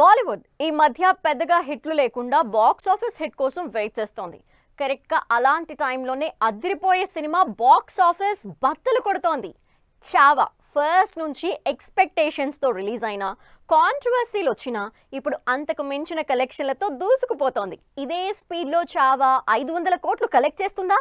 బాలీవుడ్ ఈ మధ్య పెద్దగా హిట్లు లేకుండా బాక్స్ ఆఫీస్ హిట్ కోసం వెయిట్ చేస్తోంది. కరెక్ట్ గా అలాంటి టైంలోనే అదిరిపోయే సినిమా బాక్స్ ఆఫీస్ బద్దలు కొడుతోంది. చావా ఫస్ట్ నుంచి ఎక్స్పెక్టేషన్స్ తో రిలీజ్ అయినా కాంట్రవర్సీలు వచ్చినా ఇప్పుడు అంతకు మించిన కలెక్షన్లతో దూసుకుపోతోంది. ఇదే స్పీడ్ లో చావా 500 కోట్లు కలెక్ట్ చేస్తుందా?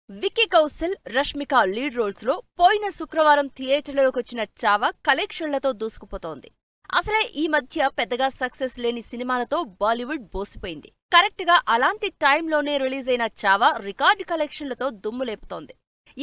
విక్కీ కౌశల్, రష్మిక లీడ్ రోల్స్ లో పోయిన శుక్రవారం థియేటర్లోకి వచ్చిన చావా కలెక్షన్లతో దూసుకుపోతోంది. అసలే ఈ మధ్య పెద్దగా సక్సెస్ లేని సినిమాలతో బాలీవుడ్ బోసిపోయింది. కరెక్ట్ గా అలాంటి టైంలోనే రిలీజ్ అయిన చావా రికార్డు కలెక్షన్లతో దుమ్ములేపుతోంది.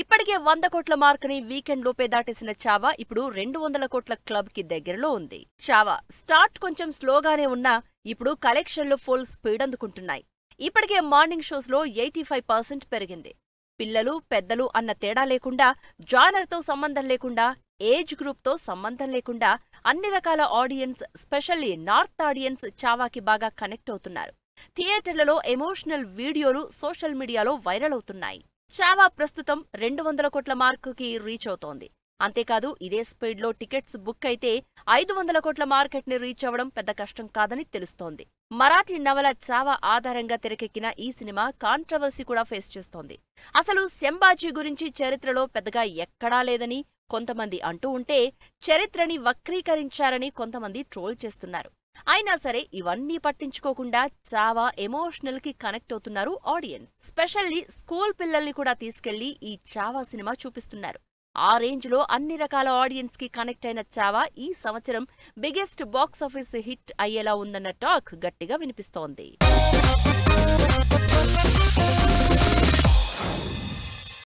ఇప్పటికే 100 కోట్ల మార్కుని వీకెండ్ లోపే దాటేసిన చావా ఇప్పుడు 200 కోట్ల క్లబ్ కి దగ్గరలో ఉంది. చావా స్టార్ట్ కొంచెం స్లోగానే ఉన్నా ఇప్పుడు కలెక్షన్లు ఫుల్ స్పీడ్ అందుకుంటున్నాయి. ఇప్పటికే మార్నింగ్ షోస్ లో 85% పెరిగింది. పిల్లలు పెద్దలు అన్న తేడా లేకుండా, జానర్ తో సంబంధం లేకుండా, ఏజ్ గ్రూప్ తో సంబంధం లేకుండా అన్ని రకాల ఆడియన్స్, స్పెషల్లీ నార్త్ ఆడియన్స్ చావాకి బాగా కనెక్ట్ అవుతున్నారు. థియేటర్లలో ఎమోషనల్ వీడియోలు సోషల్ మీడియాలో వైరల్ అవుతున్నాయి. చావా ప్రస్తుతం 200 కోట్ల మార్కుకి రీచ్ అవుతోంది. అంతేకాదు ఇదే స్పీడ్ లో టికెట్స్ బుక్ అయితే 500 కోట్ల మార్కెట్ ని రీచ్ అవ్వడం పెద్ద కష్టం కాదని తెలుస్తోంది. మరాఠీ నవల చావా ఆధారంగా తెరకెక్కిన ఈ సినిమా కాంట్రవర్సీ కూడా ఫేస్ చేస్తోంది. అసలు శంభాజీ గురించి చరిత్రలో పెద్దగా ఎక్కడా లేదని కొంతమంది అంటూ ఉంటే, చరిత్రని వక్రీకరించారని కొంతమంది ట్రోల్ చేస్తున్నారు. అయినా సరే ఇవన్నీ పట్టించుకోకుండా చావా ఎమోషనల్ కి కనెక్ట్ అవుతున్నారు ఆడియన్స్. స్పెషల్లీ స్కూల్ పిల్లల్ని కూడా తీసుకెళ్లి ఈ చావా సినిమా చూపిస్తున్నారు. ఆ రేంజ్ లో అన్ని రకాల ఆడియన్స్ కి కనెక్ట్ అయిన చావా ఈ సంవత్సరం బిగ్గెస్ట్ బాక్స్ ఆఫీస్ హిట్ అయ్యేలా ఉందన్న టాక్ గట్టిగా వినిపిస్తోంది.